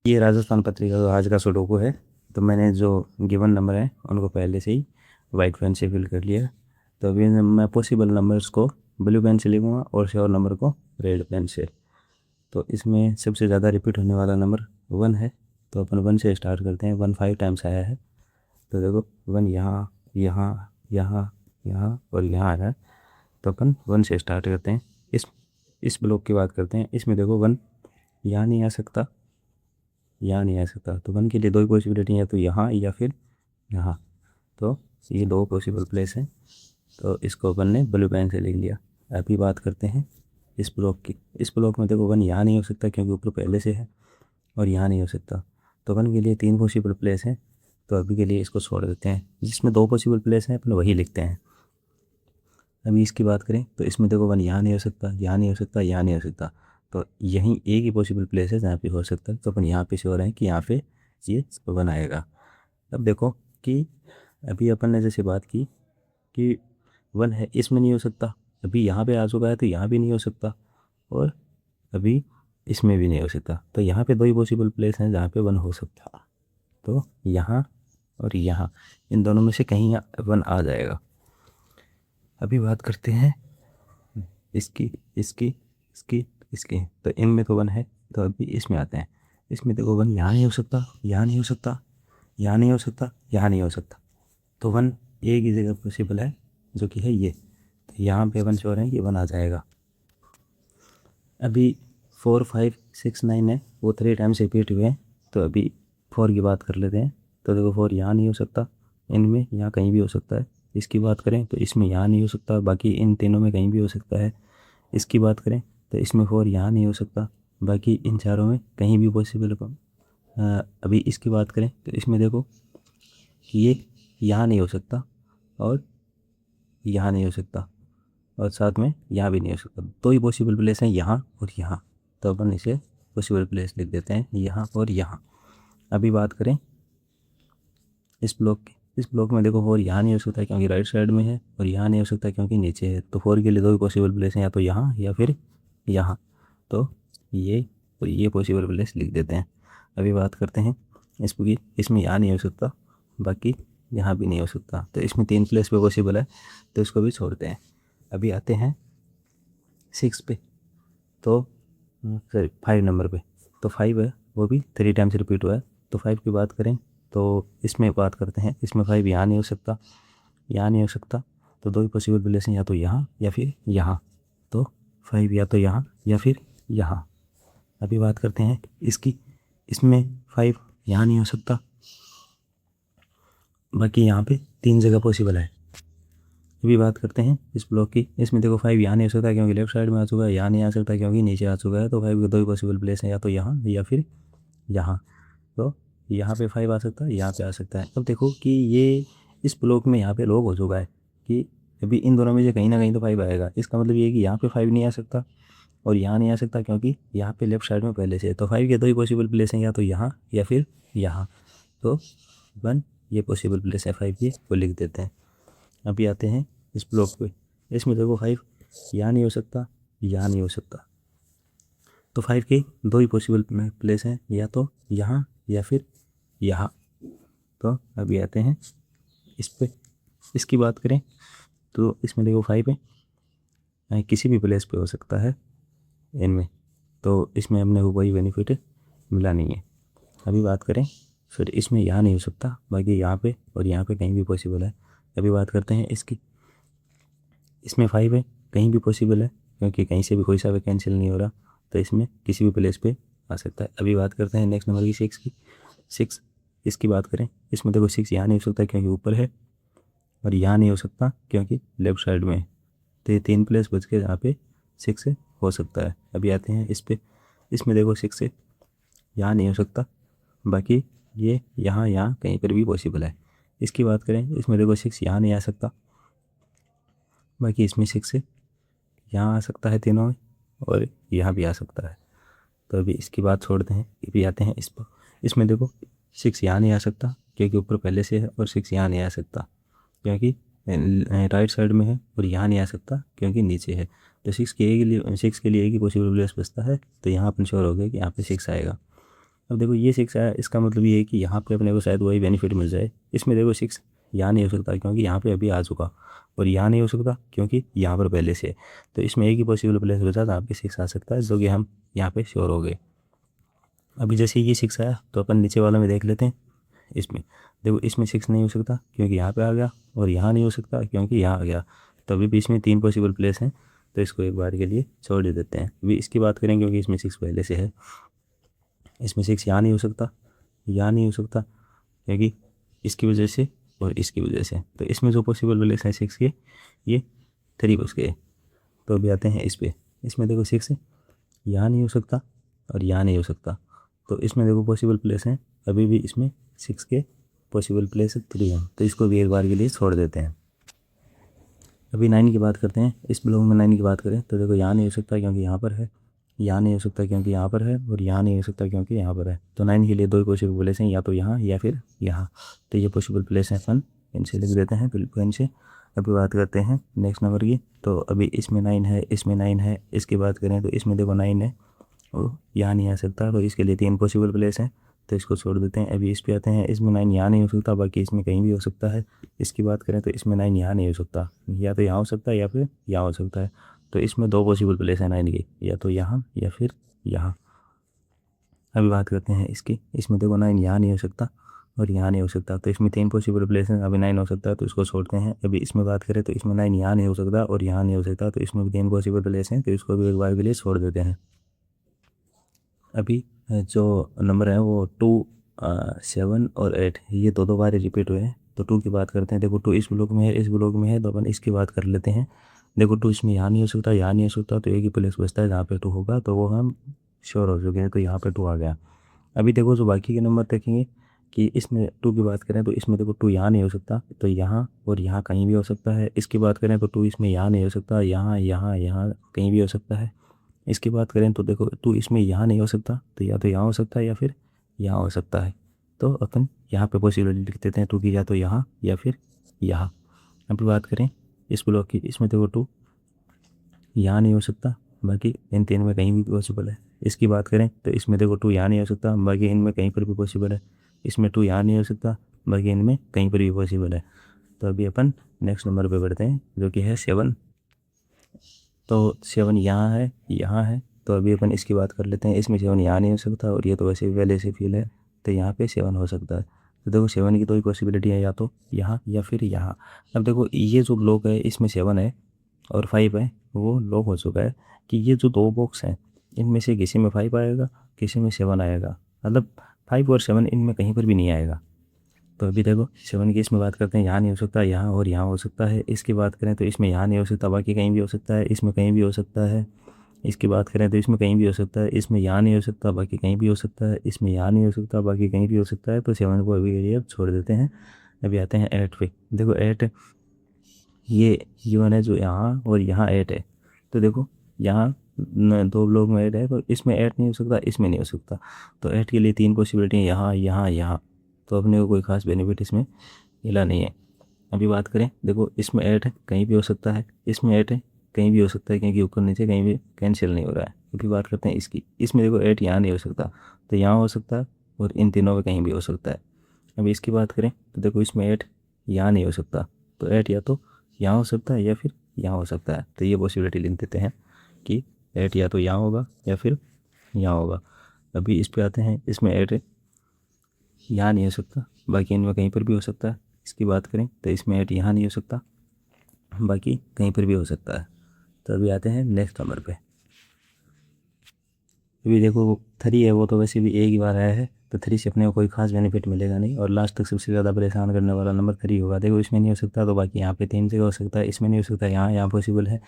ये राजस्थान पत्रिका का आज का सुडोकू है। तो मैंने जो गिवन नंबर है उनको पहले से ही वाइट पेन से फिल कर लिया। तो अभी मैं पॉसिबल नंबर्स को ब्लू पेन से लिखूँगा और श्योर नंबर को रेड पेन से। तो इसमें सबसे ज़्यादा रिपीट होने वाला नंबर 1 है। तो अपन 1 से स्टार्ट करते हैं। 1 5 टाइम्स आया है। तो देखो 1 यहाँ यहाँ यहाँ यहाँ और यहाँ आ रहा है। तो अपन 1 से स्टार्ट करते हैं। इस ब्लॉक की बात करते हैं। इसमें देखो 1 यहाँ नहीं आ सकता, यहाँ नहीं आ सकता। तो 1 के लिए दो ही पॉसिबिलिटी है, तो यहाँ या फिर यहाँ। तो ये दो पॉसिबल प्लेस हैं। तो इसको अपन ने ब्लू पेन से लिख लिया। अभी बात करते हैं इस ब्लॉक की। इस ब्लॉक में देखो 1 यहाँ नहीं हो सकता क्योंकि ऊपर पहले से है, और यहाँ नहीं हो सकता। तो 1 के लिए 3 पॉसिबल प्लेस हैं। तो अभी के लिए इसको छोड़ देते हैं। जिसमें 2 पॉसिबल प्लेस हैं अपन वही लिखते हैं। अभी इसकी बात करें तो इसमें देखो 1 यहाँ नहीं हो सकता, यहाँ नहीं हो सकता, यहाँ नहीं हो सकता। तो यहीं एक ही पॉसिबल प्लेस है जहाँ पे हो सकता है। तो अपन यहाँ पे श्योर है कि यहाँ पे ये 1 आएगा। अब देखो कि अभी अपन ने जैसे बात की कि 1 है, इसमें नहीं हो सकता। अभी यहाँ पे आ चुका है तो यहाँ भी नहीं हो सकता, और अभी इसमें भी नहीं हो सकता। तो यहाँ पे दो ही पॉसिबल प्लेस हैं जहाँ पे 1 हो सकता। तो यहाँ और यहाँ, इन दोनों में से कहीं 1 आ जाएगा। अभी बात करते हैं इसकी इसकी इसकी इसकी। तो इनमें तो 1 है। तो अभी इसमें आते हैं। इसमें देखो 1 यहाँ नहीं हो सकता, यहाँ नहीं हो सकता, यहाँ नहीं हो सकता, यहाँ नहीं हो सकता। तो 1 एक ही जगह पॉसिबल है जो कि है ये। तो यहाँ पे 1 श्योर है कि 1 आ जाएगा। अभी 4 5 6 9 है, वो 3 टाइम्स रिपीट हुए हैं। तो अभी 4 की बात कर लेते हैं। तो देखो 4 यहाँ नहीं हो सकता, इनमें यहाँ कहीं भी हो सकता है। इसकी बात करें तो इसमें यहाँ नहीं हो सकता, बाकी इन तीनों में कहीं भी हो सकता है। इसकी बात करें तो इसमें 4 यहाँ नहीं हो सकता, बाकी इन चारों में कहीं भी पॉसिबल। अभी इसकी बात करें तो इसमें देखो कि ये यहाँ नहीं हो सकता, और यहाँ नहीं हो सकता, और साथ में यहाँ भी नहीं हो सकता। दो ही पॉसिबल प्लेस हैं, यहाँ और यहाँ। तो अपन इसे पॉसिबल प्लेस लिख देते हैं, यहाँ और यहाँ। अभी बात करें इस ब्लॉक की। इस ब्लॉक में देखो 4 यहाँ नहीं हो सकता क्योंकि राइट साइड में है, और यहाँ नहीं हो सकता क्योंकि नीचे है। तो 4 के लिए दो ही पॉसिबल प्लेस हैं, या तो यहाँ या फिर यहाँ। तो ये पॉसिबल प्लेस लिख देते हैं। अभी बात करते हैं इसकी। इसमें यहाँ नहीं हो सकता, बाकी यहाँ भी नहीं हो सकता। तो इसमें 3 प्लेस पे पॉसिबल है, तो इसको भी छोड़ते हैं। अभी आते हैं 6 पे। तो सॉरी 5 नंबर पे। तो 5 है, वो भी 3 टाइम्स रिपीट हुआ है। तो 5 की बात करें तो इसमें बात करते हैं। इसमें 5 यहाँ नहीं हो सकता, यहाँ नहीं हो सकता। तो दो ही पॉसिबल प्लेस हैं, या तो यहाँ या फिर यहाँ। तो 5 या तो यहाँ या फिर यहाँ। अभी बात करते हैं इसकी। इसमें 5 यहाँ नहीं हो सकता, बाकी यहाँ पे 3 जगह पॉसिबल है। अभी बात करते हैं इस ब्लॉक की। इसमें देखो 5 यहाँ नहीं हो सकता क्योंकि लेफ्ट साइड में आ चुका है, यहाँ नहीं आ सकता क्योंकि नीचे आ चुका है। तो 5 के दो ही पॉसिबल प्लेस हैं, या तो यहाँ या फिर यहाँ। तो यहाँ पे 5 आ सकता है, यहाँ पे आ सकता है। अब देखो कि ये इस ब्लॉक में यहाँ पे लॉक हो चुका है कि अभी इन दोनों में से कहीं ना कहीं तो 5 आएगा। इसका मतलब ये है कि यहाँ पे 5 नहीं आ सकता और यहाँ नहीं आ सकता क्योंकि यहाँ पे लेफ्ट साइड में पहले से है। तो 5 के दो ही पॉसिबल प्लेस हैं, या तो यहाँ या फिर यहाँ। तो 1 ये पॉसिबल प्लेस है 5 ये, वो लिख देते हैं। अभी आते हैं इस ब्लॉक पे। इसमें देखो 5 यहाँ नहीं हो सकता, यहाँ नहीं हो सकता। तो 5 के दो ही पॉसिबल प्लेस हैं, या तो यहाँ या फिर यहाँ। तो अभी आते हैं इस पे। इसकी बात करें तो इसमें देखो 5 है, किसी भी प्लेस पे हो सकता है इनमें। तो इसमें हमने वो कोई बेनिफिट मिला नहीं है। अभी बात करें फिर इसमें यहाँ नहीं हो सकता, बाकी यहाँ पे और यहाँ पे कहीं भी पॉसिबल है। अभी बात करते हैं इसकी। इसमें 5 है, कहीं भी पॉसिबल है क्योंकि कहीं से भी कोई सा भी कैंसिल नहीं हो रहा। तो इसमें किसी भी प्लेस पे आ सकता है। अभी बात करते हैं नेक्स्ट नंबर की 6 की। 6 इसकी बात करें। इसमें देखो 6 यहाँ नहीं हो सकता क्योंकि ऊपर है, और यहाँ नहीं हो सकता क्योंकि लेफ्ट साइड में है। तो ये 3 प्लेस बच के जहाँ पे 6 हो सकता है। अभी आते हैं इस पे। इसमें देखो 6 यहाँ नहीं हो सकता, बाकी ये यहाँ यहाँ कहीं पर भी पॉसिबल है। इसकी बात करें इसमें देखो 6 यहाँ नहीं आ सकता, बाकी इसमें 6 यहाँ आ सकता है तीनों में, और यहाँ भी आ सकता है। तो अभी इसकी बात छोड़ते हैं। अभी आते हैं इस पर। इसमें देखो 6 यहाँ नहीं आ सकता क्योंकि ऊपर पहले से है, और 6 यहाँ नहीं आ सकता क्योंकि राइट साइड में है, और यहाँ नहीं आ सकता क्योंकि नीचे है। तो 6 के लिए एक ही पॉसिबल प्लेस बचता है। तो यहाँ अपन श्योर हो गए कि यहाँ पे 6 आएगा। अब देखो ये 6 आया, इसका मतलब ये है कि यहाँ पे अपने को शायद वही बेनिफिट मिल जाए। इसमें देखो 6 यहाँ नहीं हो सकता क्योंकि यहाँ पे अभी आ चुका, और यहाँ नहीं हो सकता क्योंकि यहाँ पर पहले से है। तो इसमें एक ही पॉसिबल प्लेस बचा जहाँ पे 6 आ सकता है, जो कि हम यहाँ पे श्योर हो गए। अभी जैसे ये 6 आया तो अपन नीचे वाला में देख लेते हैं। इसमें देखो इसमें 6 नहीं हो सकता क्योंकि यहाँ पे आ गया, और यहाँ नहीं हो सकता क्योंकि यहाँ आ गया। तो अभी भी इसमें 3 पॉसिबल प्लेस हैं, तो इसको एक बार के लिए छोड़ देते हैं। अभी इसकी बात करें क्योंकि इसमें 6 पहले से है। इसमें 6 यहाँ नहीं हो सकता, यहाँ नहीं हो सकता क्योंकि इसकी वजह से और इसकी वजह से। तो इसमें जो पॉसिबल प्लेस है 6 के, ये 3 बस गए। तो अभी आते हैं इस पर। इसमें देखो 6 है, यहाँ नहीं हो सकता और यहाँ नहीं हो सकता। तो इसमें देखो पॉसिबल प्लेस हैं अभी भी, इसमें 6 के पॉसिबल प्लेस 3 हैं, तो इसको भी एक बार के लिए छोड़ देते हैं। अभी 9 की बात करते हैं। इस ब्लॉक में 9 की बात करें तो देखो यहाँ नहीं हो सकता क्योंकि यहाँ पर है, यहाँ नहीं हो सकता क्योंकि यहाँ पर है, और यहाँ नहीं हो सकता क्योंकि यहाँ पर है। तो 9 के लिए 2 पॉसिबल प्लेस हैं, या तो यहाँ या फिर यहाँ। तो ये पॉसिबल प्लेस हैं, अपन इनसे लिख देते हैं पेन से। अभी बात करते हैं नेक्स्ट नंबर की। तो अभी इसमें 9 है, इसमें 9 है। इसकी बात करें तो इसमें देखो 9 है और यहाँ नहीं आ सकता, तो इसके लिए 3 पॉसिबल प्लेस हैं, तो इसको छोड़ देते हैं। अभी इस पे आते हैं। इसमें 9 यहाँ नहीं हो सकता, बाकी इसमें कहीं भी हो सकता है। इसकी बात करें तो इसमें 9 यहाँ नहीं हो सकता, या तो यहाँ हो सकता है या फिर यहाँ हो सकता है। तो इसमें 2 पॉसिबल प्लेस हैं 9 की, या तो यहाँ या फिर यहाँ। अभी बात करते हैं इसकी। इसमें देखो 9 यहाँ नहीं हो सकता और यहाँ नहीं हो सकता, तो इसमें 3 पॉसिबल प्लेस हैं। अभी 9 हो सकता है तो इसको छोड़ते हैं। अभी इसमें बात करें तो इसमें 9 यहाँ नहीं हो सकता और यहाँ नहीं हो सकता, तो इसमें भी 3 पॉसिबल प्लेस हैं, तो इसको भी एक बार के लिए छोड़ देते हैं। अभी जो नंबर है वो 2, 7 और 8, ये दो बार रिपीट हुए हैं। तो 2 की बात करते हैं। देखो 2 इस ब्लॉक में है, इस ब्लॉक में है, तो अपन इसकी बात कर लेते हैं। देखो 2 इसमें यहाँ नहीं हो सकता, यहाँ नहीं हो सकता, तो एक ही प्लेस बचता है जहाँ पे 2 होगा, तो वो हम श्योर हो चुके हैं। तो यहाँ पे 2 आ गया। अभी देखो जो बाकी के नंबर देखेंगे कि इसमें 2 की बात करें तो इसमें देखो 2 यहाँ नहीं हो सकता, तो यहाँ और यहाँ कहीं भी हो सकता है। इसकी बात करें तो 2 इसमें यहाँ नहीं हो सकता, यहाँ यहाँ यहाँ कहीं भी हो सकता है। इसकी बात करें तो देखो 2 इसमें यहाँ नहीं हो सकता, तो या तो यहाँ हो सकता है या फिर यहाँ हो सकता है। तो अपन यहाँ पे पॉसिबिलिटी लिख देते हैं 2 की, या तो यहाँ या फिर यहाँ। अभी बात करें इस ब्लॉक की। इसमें देखो 2 यहाँ नहीं हो सकता, बाकी इन 3 में कहीं भी पॉसिबल है। इसकी बात करें तो इसमें देखो 2 यहाँ नहीं हो सकता, बाकी इनमें कहीं पर भी पॉसिबल है। इसमें 2 यहाँ नहीं हो सकता, बाकी इनमें कहीं पर भी पॉसिबल है। तो अभी अपन नेक्स्ट नंबर पे बढ़ते हैं, जो कि है 7। तो 7 यहाँ है, यहाँ है, तो अभी अपन इसकी बात कर लेते हैं। इसमें 7 यहाँ नहीं हो सकता, और ये तो वैसे भी पहले से फील है, तो यहाँ पे 7 हो सकता है। तो देखो 7 की 2 ही पॉसिबिलिटी है, या तो यहाँ या फिर यहाँ। अब देखो ये जो ब्लॉक है इसमें 7 है और 5 है, वो लॉक हो चुका है कि ये जो 2 बॉक्स हैं इनमें से किसी में 5 आएगा, किसी में 7 आएगा। मतलब 5 और 7 इनमें कहीं पर भी नहीं आएगा। तो अभी देखो 7 की इसमें बात करते हैं, यहाँ नहीं हो सकता, यहाँ और यहाँ हो सकता है। इसकी बात करें तो इसमें यहाँ नहीं हो सकता, बाकी कहीं भी हो सकता है। इसमें कहीं भी हो सकता है। इसकी बात करें तो इसमें कहीं भी हो सकता है। इसमें यहाँ नहीं हो सकता, बाकी कहीं भी हो सकता है। इसमें यहाँ नहीं हो सकता, बाकी कहीं भी हो सकता है। तो 7 को अभी के लिए अब छोड़ देते हैं। अभी आते हैं 8 पे। देखो 8 ये वन है जो यहाँ और यहाँ 8 है। तो देखो यहाँ 2 ब्लॉक में 8 है, तो इसमें 8 नहीं हो सकता, इसमें नहीं हो सकता। तो 8 के लिए 3 पॉसिबिलिटी है, यहाँ यहाँ यहाँ। तो अपने को कोई ख़ास बेनिफिट इसमें मिला नहीं है। अभी बात करें, देखो इसमें 8 है, कहीं भी हो सकता है। इसमें 8 है, कहीं भी हो सकता है, क्योंकि ऊपर नीचे कहीं भी कैंसिल नहीं हो रहा है। अभी बात करते हैं इसकी। इसमें देखो 8 यहाँ नहीं हो सकता, तो यहाँ हो सकता है, और इन तीनों में कहीं भी हो सकता है। अभी इसकी बात करें तो देखो इसमें 8 यहाँ नहीं हो सकता, तो 8 या तो यहाँ हो सकता है या फिर यहाँ हो सकता है। तो ये पॉसिबिलिटी लिख देते हैं कि 8 या तो यहाँ होगा या फिर यहाँ होगा। अभी इस पे आते हैं। इसमें 8 यहाँ नहीं हो सकता, बाकी इनमें कहीं पर भी हो सकता है। इसकी बात करें तो इसमें 8 यहाँ नहीं हो सकता, बाकी कहीं पर भी हो सकता है। तो अभी आते हैं नेक्स्ट नंबर पे। अभी देखो 3 है, वो तो वैसे भी एक ही बार आया है, तो 3 से अपने को कोई खास बेनिफिट मिलेगा नहीं, और लास्ट तक सबसे ज़्यादा परेशान करने वाला नंबर 3 होगा। देखो इसमें नहीं हो सकता, तो बाकी यहाँ पे 3 जगह हो सकता है। इसमें नहीं हो सकता, यहाँ पॉसिबल है,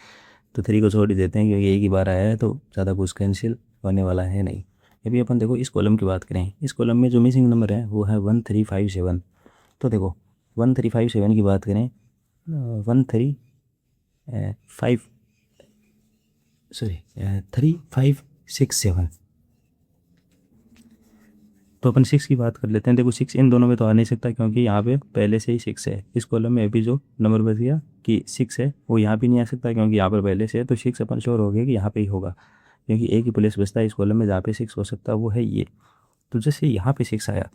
तो 3 को छोड़ ही देते हैं, क्योंकि एक ही बार आया है, तो ज़्यादा कुछ कैंसिल होने वाला है नहीं। अभी अपन देखो इस कॉलम की बात करें। इस कॉलम में जो मिसिंग नंबर है वो है 1357। तो देखो 1357 की बात करें, 3567। तो अपन 6 की बात कर लेते हैं। देखो 6 इन दोनों में तो आ नहीं सकता, क्योंकि यहाँ पे पहले से ही 6 है। इस कॉलम में अभी जो नंबर बच गया कि 6 है, वो यहाँ भी नहीं आ सकता, क्योंकि यहाँ पर पहले से है। तो 6 अपन श्योर हो गया कि यहाँ पे ही होगा, क्योंकि एक ही प्लेस बचता है इस कॉलम में जहाँ पे 6 हो सकता है, वो है ये। तो जैसे यहाँ पे 6 आया,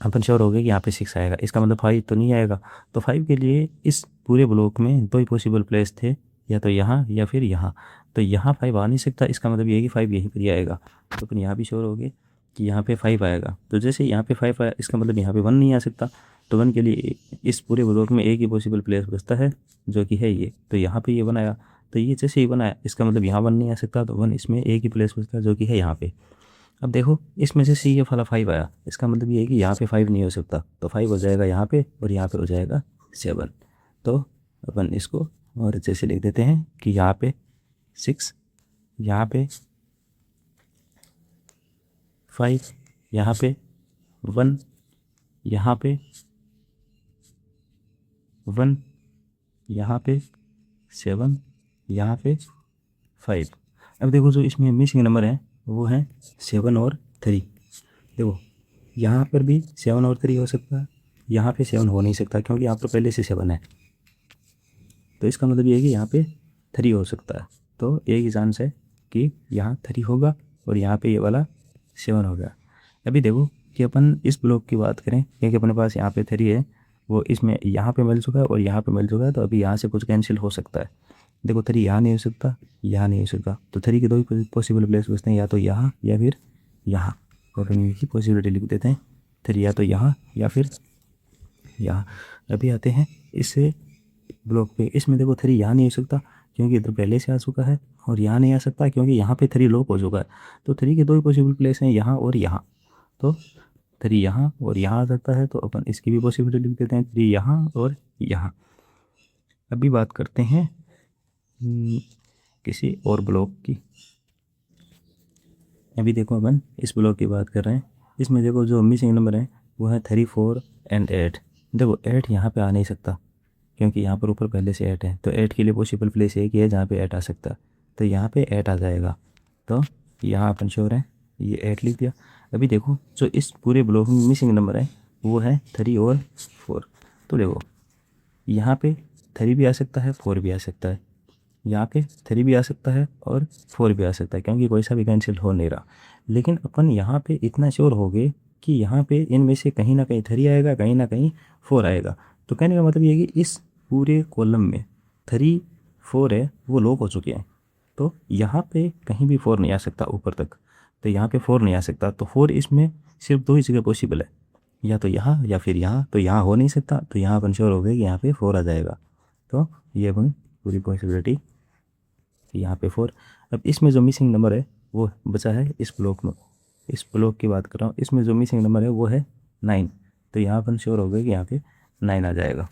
अपन श्योर हो गए कि यहाँ पे 6 आएगा, इसका मतलब 5 तो नहीं आएगा। तो 5 के लिए इस पूरे ब्लॉक में 2 ही पॉसिबल प्लेस थे, या तो यहाँ या फिर यहाँ। तो यहाँ 5 आ नहीं सकता, इसका मतलब ये है कि 5 यहीं पर ही आएगा। तो अपन यहाँ भी श्योर हो गए कि यहाँ पे 5 आएगा। तो जैसे यहाँ पे 5 आया, इसका मतलब यहाँ पे 1 नहीं आ सकता। तो 1 के लिए इस पूरे ब्लॉक में एक ही पॉसिबल प्लेस बचता है, जो कि है ये। तो यहाँ पे ये बनाया, तो ये जैसे ही बनाया, इसका मतलब यहाँ 1 नहीं आ सकता। तो 1 इसमें एक ही प्लेस बचता है, जो कि है यहाँ पे। अब देखो इसमें से ये वाला 5 आया, इसका मतलब ये है कि यहाँ पे 5 नहीं हो सकता। तो 5 हो जाएगा यहाँ पे, और यहाँ पे हो जाएगा 7। तो अपन इसको और जैसे लिख देते हैं कि यहाँ पे 6, यहाँ पे 5, यहाँ पे 1, यहाँ पे 1, यहाँ पे 7, यहाँ पे 5। अब देखो जो इसमें मिसिंग नंबर है वो है 7 और 3। देखो यहाँ पर भी 7 और 3 हो सकता है, यहाँ पे 7 हो नहीं सकता क्योंकि यहाँ पर पहले से 7 है। तो इसका मतलब ये है कि यहाँ पे 3 हो सकता है। तो एक ही चांस है कि यहाँ 3 होगा और यहाँ पे ये वाला 7 हो गया। अभी देखो कि अपन इस ब्लॉक की बात करें, क्योंकि अपने पास यहाँ पे 3 है, वो इसमें यहाँ पे मिल चुका है और यहाँ पे मिल चुका है। तो अभी यहाँ से कुछ कैंसिल हो सकता है। देखो 3 यहाँ नहीं हो सकता, यहाँ नहीं हो सकता। तो 3 के 2 ही पॉसिबल प्लेस बचते हैं, या तो यहाँ या फिर यहाँ। और अपन की पॉसिबिलिटी लिख देते हैं 3 या तो यहाँ या फिर यहाँ। अभी आते हैं इस ब्लॉक पे। इसमें देखो 3 यहाँ नहीं हो सकता क्योंकि इधर पहले से आ चुका है, और यहाँ नहीं आ सकता क्योंकि यहाँ पे 3 लॉक हो चुका है। तो 3 के 2 ही पॉसिबल प्लेस हैं, यहाँ और यहाँ। तो 3 यहाँ और यहाँ आ सकता है, तो अपन इसकी भी पॉसिबिलिटी लिख देते हैं 3 यहाँ और यहाँ। अभी बात करते हैं किसी और ब्लॉक की। अभी देखो अपन इस ब्लॉक की बात कर रहे हैं। इसमें देखो जो मिसिंग नंबर है वो है 3, 4 एंड 8। देखो 8 यहाँ पे आ नहीं सकता क्योंकि यहाँ पर ऊपर पहले से 8 है। तो 8 के लिए पॉसिबल प्लेस एक ही है जहाँ पे 8 आ सकता है, तो यहाँ पे 8 आ जाएगा। तो यहाँ अपन श्योर है, ये 8 लिख दिया। अभी देखो जो इस पूरे ब्लॉक में मिसिंग नंबर है वो है 3 और 4। तो देखो यहाँ पे 3 भी आ सकता है, 4 भी आ सकता है, यहाँ पे 3 भी आ सकता है और 4 भी आ सकता है, क्योंकि कोई सा भी कैंसिल हो नहीं रहा। लेकिन अपन यहाँ पे इतना श्योर हो गए कि यहाँ पे इनमें से कहीं ना कहीं 3 आएगा, कहीं ना कहीं 4 आएगा। तो कहने का मतलब ये है कि इस पूरे कॉलम में 3, 4 है वो लॉक हो चुके हैं। तो यहाँ पे कहीं भी 4 नहीं आ सकता ऊपर तक। तो यहाँ पे 4 नहीं आ सकता। तो 4 इसमें सिर्फ 2 ही जगह पॉसिबल है, या तो यहाँ या फिर यहाँ। तो यहाँ हो नहीं सकता, तो यहाँ अपन श्योर हो गए कि यहाँ पे 4 आ जाएगा। तो ये अपन पूरी पॉसिबिलिटी यहाँ पे 4। अब इसमें जो मिसिंग नंबर है वो बचा है इस ब्लॉक में। इस ब्लॉक की बात कर रहा हूँ, इसमें जो मिसिंग नंबर है वो है 9। तो यहाँ अपन श्योर हो गए कि यहाँ पे 9 आ जाएगा।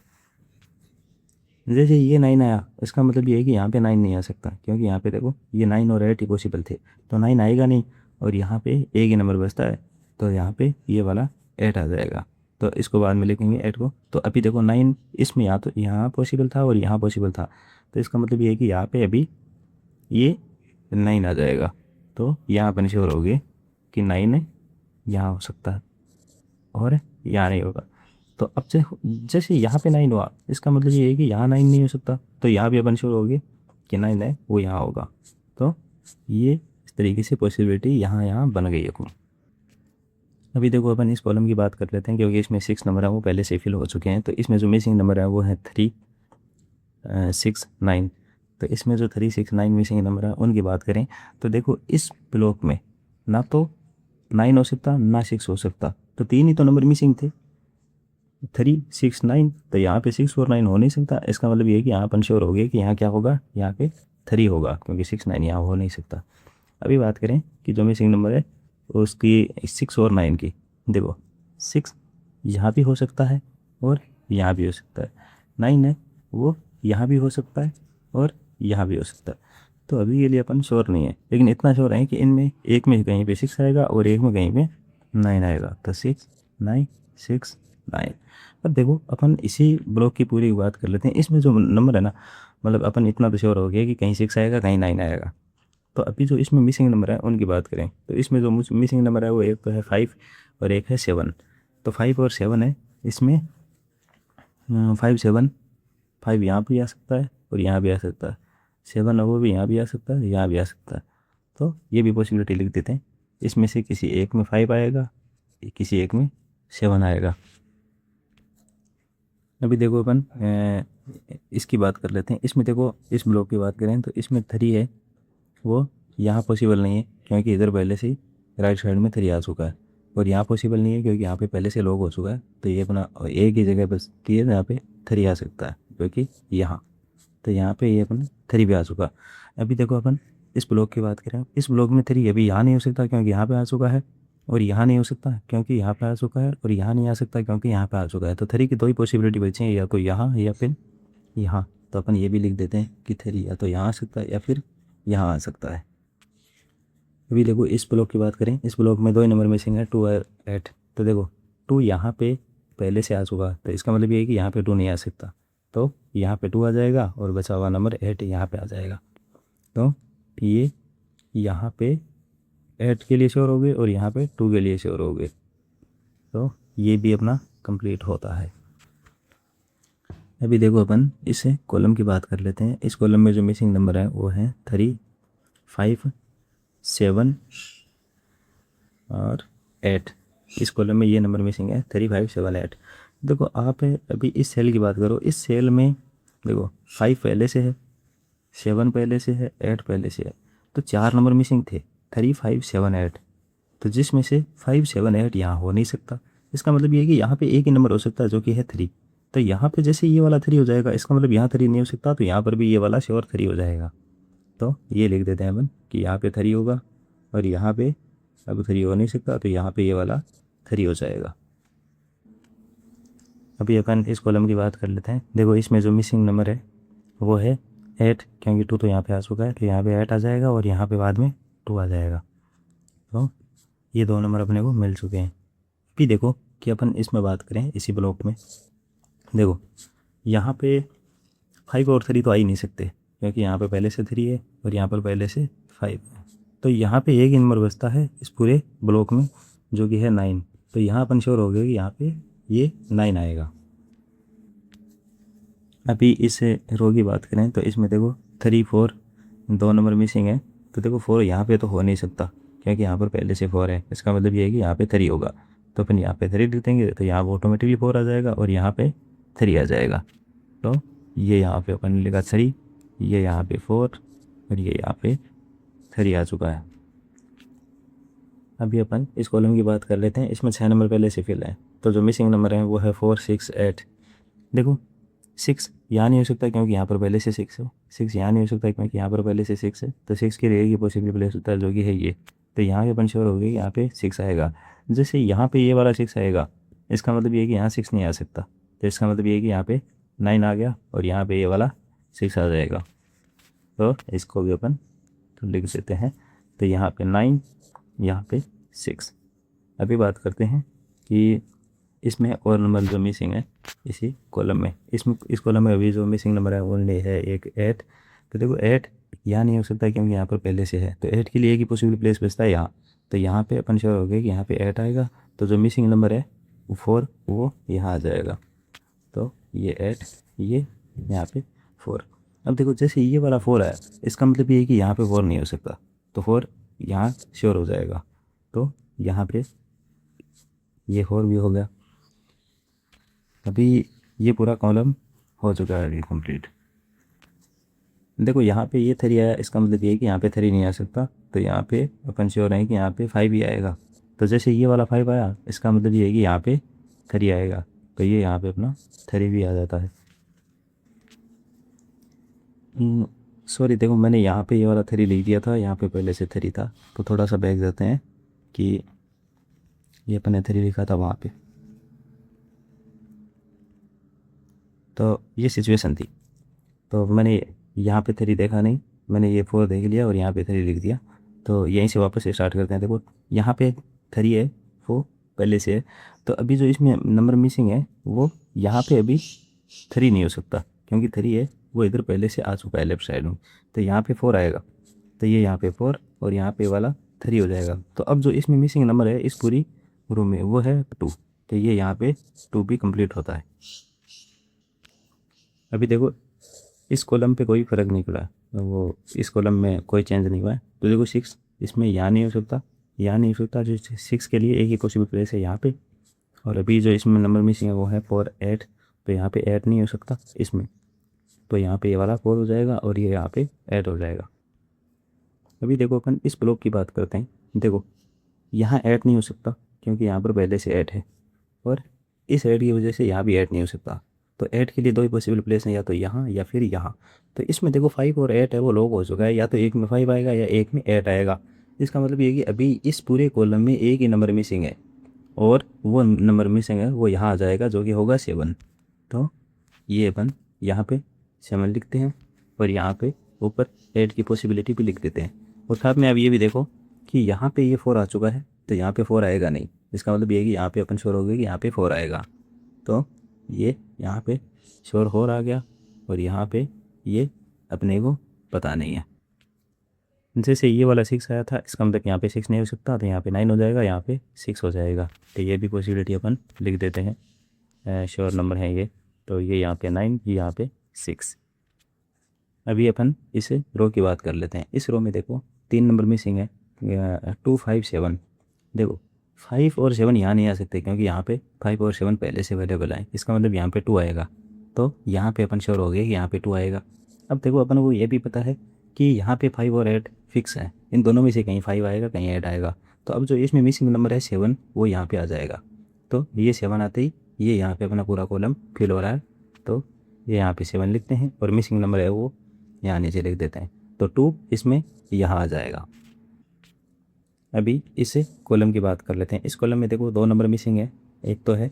जैसे ये 9 आया, इसका मतलब ये है कि यहाँ पे 9 नहीं आ सकता, क्योंकि यहाँ पे देखो ये 9 और 8 ही पॉसिबल थे। तो 9 आएगा नहीं, और यहाँ पे एक ही नंबर बचता है, तो यहाँ पे ये वाला 8 आ जाएगा। तो इसको बाद में लिखेंगे 8 को। तो अभी देखो 9 इसमें या तो यहाँ पॉसिबल था और यहाँ पॉसिबल था। तो इसका मतलब ये है कि यहाँ पे अभी ये 9 आ जाएगा। तो यहाँ अपन श्योर हो गए कि 9 यहाँ हो सकता है और यहाँ नहीं होगा। तो अब जैसे यहाँ पे 9 हुआ, इसका मतलब ये है कि यहाँ 9 नहीं हो सकता। तो यहाँ भी अपन श्योर हो गए कि 9 है वो यहाँ होगा। तो ये इस तरीके से पॉसिबिलिटी यहाँ बन गई है। अभी देखो अपन इस कॉलम की बात कर लेते हैं, क्योंकि इसमें 6 नंबर है वो पहले से फिल हो चुके हैं। तो इसमें जो मिसिंग नंबर है वो है 3, 6, 9। तो इसमें जो 3, 6, 9 मिसिंग नंबर है उनकी बात करें तो देखो इस ब्लॉक में ना तो 9 हो सकता ना 6 हो सकता। तो 3 ही तो नंबर मिसिंग थे, 3, 6, 9। तो यहाँ पे 6 और 9 हो नहीं सकता। इसका मतलब ये है कि यहाँ अपन श्योर हो गए कि यहाँ क्या होगा, यहाँ पे 3 होगा, क्योंकि 6, 9 यहाँ हो नहीं सकता। अभी बात करें कि जो मिसिंग नंबर है उसकी 6 और 9 की। देखो 6 यहाँ भी हो सकता है और यहाँ भी हो सकता है, 9 है वो यहाँ भी हो सकता है और यहाँ भी हो सकता है। तो अभी के लिए अपन श्योर नहीं है, लेकिन इतना श्योर है कि इनमें एक में कहीं पे 6 आएगा और एक में कहीं पे 9 आएगा। तो 6, 9, 6, 9। अब देखो अपन इसी ब्लॉक की पूरी बात कर लेते हैं। इसमें जो नंबर है ना, मतलब अपन इतना तो श्योर हो गया कि कहीं 6 आएगा कहीं 9 आएगा। तो अभी जो इसमें मिसिंग नंबर है उनकी बात करें तो इसमें जो मिसिंग नंबर है वो एक तो है 5 और एक है 7। तो 5 और 7 है इसमें। 5, 7, 5 यहाँ भी आ सकता है और यहाँ भी आ सकता है, 7 है वो भी यहाँ भी आ सकता है, यहाँ भी आ सकता है। तो ये भी पॉसिबिलिटी लिख देते हैं इसमें से किसी एक में 5 आएगा, किसी एक में 7 आएगा। अभी देखो अपन इसकी बात कर लेते हैं। इसमें देखो इस ब्लॉक की बात करें तो इसमें 3 है, वो यहाँ पॉसिबल नहीं है क्योंकि इधर पहले से ही राइट साइड में 3 आ चुका है, और यहाँ पॉसिबल नहीं है क्योंकि यहाँ पे पहले से लॉक हो चुका है। तो ये अपना एक ही जगह बस है जहाँ पे 3 आ सकता है, क्योंकि यहाँ, तो यहाँ पे ये अपना 3 भी आ चुका। अभी देखो अपन इस ब्लॉक की बात करें, इस ब्लॉक में 3 अभी यहाँ नहीं हो सकता क्योंकि यहाँ पे आ चुका है, और यहाँ नहीं हो सकता क्योंकि यहाँ पे आ चुका है, और यहाँ नहीं आ सकता क्योंकि यहाँ पे आ चुका है। तो 3 की 2 ही पॉसिबिलिटी बची हैं, या तो यहाँ या फिर यहाँ। तो अपन ये भी लिख देते हैं कि 3 या तो यहाँ आ सकता है या फिर यहाँ आ सकता है। अभी देखो इस ब्लॉक की बात करें, इस ब्लॉक में 2 ही नंबर मिसिंग है, 2 और 8। तो देखो 2 यहाँ पे पहले से आ चुका है, तो इसका मतलब ये है कि यहाँ पे 2 नहीं आ सकता, तो यहाँ पे 2 आ जाएगा और बचा हुआ नंबर 8 यहाँ पे आ जाएगा। तो ये यहाँ पे 8 के लिए श्योर हो गए और यहाँ पे 2 के लिए श्योर हो गए। तो ये भी अपना कंप्लीट होता है। अभी देखो अपन इसे कॉलम की बात कर लेते हैं। इस कॉलम में जो मिसिंग नंबर है वो है 3, 5, 7 और 8। इस कॉलम में ये नंबर मिसिंग है 3, 5, 7, 8। देखो आप अभी इस सेल की बात करो, इस सेल में देखो 5 पहले से है, 7 पहले से है, 8 पहले से है, तो 4 नंबर मिसिंग थे, 3, 5, 7, 8। तो जिसमें से 5, 7, 8 यहाँ हो नहीं सकता। इसका मतलब ये है कि यहाँ पे एक ही नंबर हो सकता है जो कि है 3। तो यहाँ पे जैसे ये वाला 3 हो जाएगा, इसका मतलब यहाँ 3 नहीं हो सकता, तो यहाँ पर भी ये वाला श्योर 3 हो जाएगा। तो ये लिख देते हैं अपन कि यहाँ पे 3 होगा और यहाँ पे अब 3 हो नहीं सकता, तो यहाँ पे ये वाला 3 हो जाएगा। अभी अपन इस कॉलम की बात कर लेते हैं। देखो इसमें जो मिसिंग नंबर है वो है 8, क्योंकि 2 तो यहाँ पे आ चुका है, तो यहाँ पे 8 आ जाएगा और यहाँ पे बाद में 2 आ जाएगा। तो ये 2 नंबर अपने को मिल चुके हैं। अभी देखो कि अपन इसमें बात करें इसी ब्लॉक में, देखो यहाँ पे 5 और 3 तो आ ही नहीं सकते क्योंकि यहाँ पे पहले से 3 है और यहाँ पर पहले से 5 है। तो यहाँ पे एक ही नंबर बचता है इस पूरे ब्लॉक में जो कि है 9। तो यहाँ अपन श्योर हो गए कि यहाँ पे ये 9 आएगा। अभी इस रो की बात करें तो इसमें देखो 3, 4 2 नंबर मिसिंग है। तो देखो 4 यहाँ पे तो हो नहीं सकता क्योंकि यहाँ पर पहले से 4 है। इसका मतलब ये है कि यहाँ पे 3 होगा, तो अपन यहाँ पे 3 लिख देंगे, तो यहाँ ऑटोमेटिकली 4 आ जाएगा और यहाँ पे 3 आ जाएगा। तो ये यहाँ पे अपन लिखा 3, ये यहाँ पे 4 और ये यहाँ पे 3 आ चुका है। अभी अपन इस कॉलम की बात कर लेते हैं। इसमें 6 नंबर पहले से फिल है, तो जो मिसिंग नंबर है वो है 4, 6, 8। देखो 6 यहाँ नहीं हो सकता क्योंकि यहाँ पर पहले से 6 है, 6 यहाँ नहीं हो सकता क्योंकि यहाँ पर पहले से 6 है, तो 6 के लिए ये पॉसिबल प्लेस होता है जो कि है ये। तो यहाँ पे अपन श्योर हो गए कि यहाँ पे 6 आएगा। जैसे यहाँ पे ये वाला 6 आएगा, इसका मतलब ये है कि यहाँ 6 नहीं आ सकता, तो इसका मतलब ये है कि यहाँ पे 9 आ गया और यहाँ पे ये वाला 6 आ जाएगा। तो इसको भी अपन तो लिख देते हैं। तो यहाँ पे 9, यहाँ पे 6। अभी बात करते हैं कि इसमें और नंबर जो मिसिंग है इसी कॉलम में, इस कॉलम में अभी जो मिसिंग नंबर है ओनली है एक 8। तो देखो 8 यहाँ नहीं हो सकता क्योंकि यहाँ पर पहले से है, तो 8 के लिए एक ही पॉसिबल प्लेस बचता है यहाँ। तो यहाँ पे अपन श्योर हो गए कि यहाँ पे 8 आएगा, तो जो मिसिंग नंबर है वो 4 वो यहाँ आ जाएगा। तो ये 8, ये यहाँ पे 4। अब देखो जैसे ये वाला 4 है, इसका मतलब ये है कि यहाँ पे 4 नहीं हो सकता, तो 4 यहाँ श्योर हो जाएगा। तो यहाँ पे ये 4 भी हो गया। अभी ये पूरा कॉलम हो चुका है अभी कंप्लीट। देखो यहाँ पे ये 3 आया, इसका मतलब ये है कि यहाँ पे 3 नहीं आ सकता, तो यहाँ पे अपन श्योर है कि यहाँ पे 5 ही आएगा। तो जैसे ये वाला 5 आया, इसका मतलब ये है कि यहाँ पे 3 आएगा, तो ये यहाँ पे अपना 3 भी आ जाता है। सॉरी देखो मैंने यहाँ पे ये वाला 3 लिख दिया था, यहाँ पे पहले से 3 था, तो थोड़ा सा बैक देते हैं कि ये अपन ने 3 लिखा था वहाँ पे। तो ये सिचुएशन थी, तो मैंने यहाँ पे 3 देखा नहीं, मैंने ये 4 देख लिया और यहाँ पे 3 लिख दिया। तो यहीं से वापस स्टार्ट करते हैं। देखो यहाँ पे 3 है, वो पहले से है, तो अभी जो इसमें नंबर मिसिंग है वो यहाँ पे अभी 3 नहीं हो सकता क्योंकि 3 है वो इधर पहले से आ चुका है लेफ्ट साइड में। तो यहाँ पे 4 आएगा, तो ये यहाँ पे 4 और यहाँ पे वाला 3 हो जाएगा। तो अब जो इसमें मिसिंग नंबर है इस पूरी रो में वो है 2, तो ये यहाँ पे 2 भी कंप्लीट होता है। अभी देखो इस कॉलम पे कोई फ़र्क नहीं पड़ा, वो इस कॉलम में कोई चेंज नहीं हुआ है। तो देखो 6 इसमें यहाँ नहीं हो सकता यहाँ नहीं हो सकता, जो 6 के लिए एक ही पॉसिबल प्लेस है यहाँ पे। और अभी जो इसमें नंबर मिसिंग है वो है 4 8, तो यहाँ पे 8 नहीं हो सकता इसमें, तो यहाँ पे ये वाला 4 हो जाएगा और ये यहाँ पे 8 हो जाएगा। अभी देखो अपन इस ब्लॉक की बात करते हैं। देखो यहाँ 8 नहीं हो सकता क्योंकि यहाँ पर पहले से 8 है, और इस 8 की वजह से यहाँ भी 8 नहीं हो सकता। तो 8 के लिए दो ही पॉसिबल प्लेस हैं, या तो यहाँ या फिर यहाँ। तो इसमें देखो 5 और 8 है वो लॉक हो चुका है, या तो एक में 5 आएगा या एक में 8 आएगा। इसका मतलब ये कि अभी इस पूरे कॉलम में एक ही नंबर मिसिंग है, और वो नंबर मिसिंग है वो यहाँ आ जाएगा, जो कि होगा 7। तो ये अपन यहाँ पे 7 लिखते हैं, और यहाँ पे ऊपर 8 की पॉसिबिलिटी भी लिख देते हैं। और साथ में अब ये भी देखो कि यहाँ पे ये 4 आ चुका है, तो यहाँ पे 4 आएगा नहीं। इसका मतलब ये है कि यहाँ पे अपन श्योर हो गए कि यहाँ पे 4 आएगा। तो ये यहाँ पे श्योर 4 आ गया, और यहाँ पे ये अपने को पता नहीं है। जैसे ये वाला 6 आया था, इसका मतलब यहाँ पे 6 नहीं हो सकता, तो यहाँ पे 9 हो जाएगा, यहाँ पे 6 हो जाएगा। तो ये भी पॉसिबिलिटी अपन लिख देते हैं, श्योर नंबर है ये। तो ये यहाँ पे 9, ये यहाँ पे 6। अभी अपन इस रो की बात कर लेते हैं। इस रो में देखो 3 नंबर मिसिंग है, 2 5 7। देखो 5 और 7 यहाँ नहीं आ सकते क्योंकि यहाँ पे 5 और 7 पहले से अवेलेबल है। इसका मतलब यहाँ पे 2 आएगा, तो यहाँ पे अपन श्योर हो गए कि यहाँ पे 2 आएगा। अब देखो अपन को ये भी पता है कि यहाँ पे 5 और 8 फिक्स है, इन दोनों में से कहीं 5 आएगा कहीं 8 आएगा। तो अब जो इसमें मिसिंग नंबर है 7, वो यहाँ पे आ जाएगा। तो ये 7 आते ही ये यहाँ पे अपना पूरा कॉलम फिल हो रहा है, तो ये यहाँ पे 7 लिखते हैं, और मिसिंग नंबर है वो यहाँ नीचे लिख देते हैं। तो 2 इसमें यहाँ आ जाएगा। अभी इस कॉलम की बात कर लेते हैं। इस कॉलम में देखो 2 नंबर मिसिंग है, एक तो है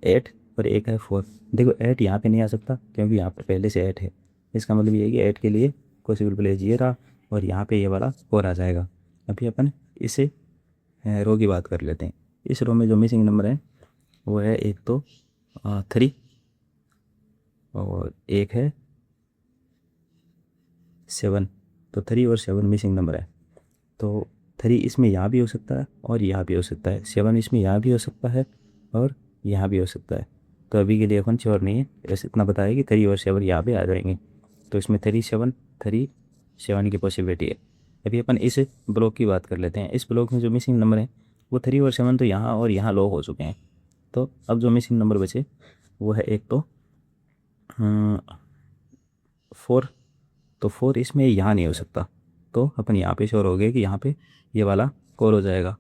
8 और एक है 4। देखो 8 यहाँ पे नहीं आ सकता क्योंकि यहाँ पे पहले से 8 है। इसका मतलब ये है कि 8 के लिए पॉसिबल प्लेस ये रहा, और यहाँ पे ये वाला 4 आ जाएगा। अभी अपन इसे रो की बात कर लेते हैं। इस रो में जो मिसिंग नंबर है वो है एक तो 3, और एक है 7। तो 3 और 7 मिसिंग नंबर है। तो 3 इसमें यहाँ भी हो सकता है और यहाँ भी हो सकता है, 7 इसमें यहाँ भी हो सकता है और यहाँ भी हो सकता है। तो अभी के लिए अपन श्योर नहीं है, बस इतना बताया कि 3 और 7 यहाँ पे आ जाएंगे। तो इसमें 3 7 की पॉसिबिलिटी है। अभी अपन इस ब्लॉक की बात कर लेते हैं। इस ब्लॉक में जो मिसिंग नंबर है वो 3 और 7 तो यहाँ और यहाँ लॉक हो चुके हैं। तो अब जो मिसिंग नंबर बचे वो है एक तो 4। तो 4 इसमें यहाँ नहीं हो सकता, तो अपन यहाँ पे श्योर हो गए कि यहाँ पे ये वाला कॉल हो जाएगा।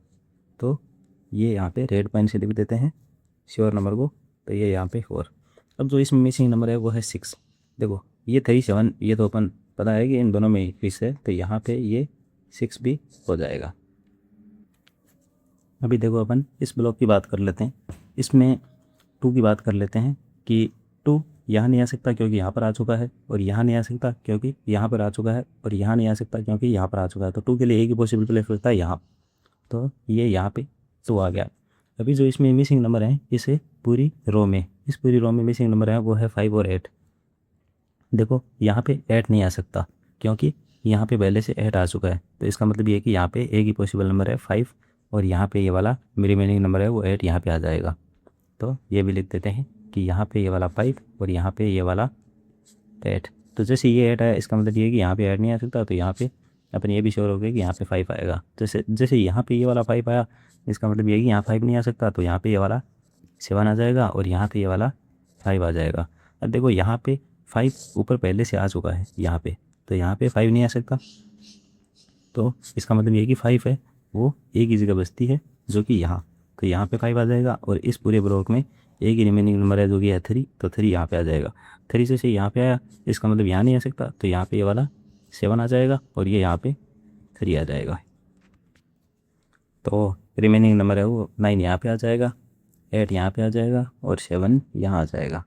तो ये यहाँ पे रेड पेन से लिख देते हैं श्योर नंबर को। तो ये यहाँ पे 4। अब जो इसमें मिसिंग नंबर है वो है 6। देखो ये 3 7 ये तो अपन पता है कि इन दोनों में फिक्स है, तो यहाँ पे ये 6 भी हो जाएगा। अभी देखो अपन इस ब्लॉक की बात कर लेते हैं। इसमें 2 की बात कर लेते हैं कि 2 यहाँ नहीं आ सकता क्योंकि यहाँ पर आ चुका है, और यहाँ नहीं आ सकता क्योंकि यहाँ पर आ चुका है, और यहाँ नहीं आ सकता क्योंकि यहाँ पर आ चुका है। तो 2 के लिए एक ही पॉसिबल प्लेस होता है यहाँ, तो ये यहाँ पे 2 आ गया। अभी जो इसमें मिसिंग नंबर है इस पूरी रो में मिसिंग नंबर है वो है 5 और 8। देखो यहाँ पे 8 नहीं आ सकता क्योंकि यहाँ पे पहले से 8 आ चुका है। तो इसका मतलब ये है कि यहाँ पे एक ही पॉसिबल नंबर है 5, और यहाँ पे ये वाला रिमेनिंग नंबर है वो 8 यहाँ पे आ जाएगा। तो ये भी लिख देते हैं कि यहाँ पे ये वाला 5 और यहाँ पे ये वाला 8। तो जैसे ये 8 आया, इसका मतलब ये है कि यहाँ पे 8 नहीं आ सकता, तो यहाँ पे अपन ये भी श्योर हो गए कि यहाँ पे 5 आएगा। जैसे यहाँ पे ये वाला 5 आया, इसका मतलब ये है कि यहाँ 5 नहीं आ सकता, तो यहाँ पे ये वाला 7 आ जाएगा, और यहाँ पे ये वाला 5 आ जाएगा। अब देखो यहाँ पे 5 ऊपर पहले से आ चुका है यहाँ पे, तो यहाँ पे 5 नहीं आ सकता। तो इसका मतलब ये कि 5 है वो एक ही जगह बचती है जो कि यहाँ, तो यहाँ पे 5 आ जाएगा। और इस पूरे ब्लॉक में एक ही रिमेनिंग नंबर है जो कि है 3, तो 3 यहाँ पे आ जाएगा। 3 से यहाँ पे आया, इसका मतलब यहाँ नहीं आ सकता, तो यहाँ पे ये वाला 7 आ जाएगा, और ये यहाँ पे 3 आ जाएगा। तो रिमेनिंग नंबर है वो 9 यहाँ पे आ जाएगा, 8 यहाँ पे आ जाएगा, और 7 यहाँ आ जाएगा।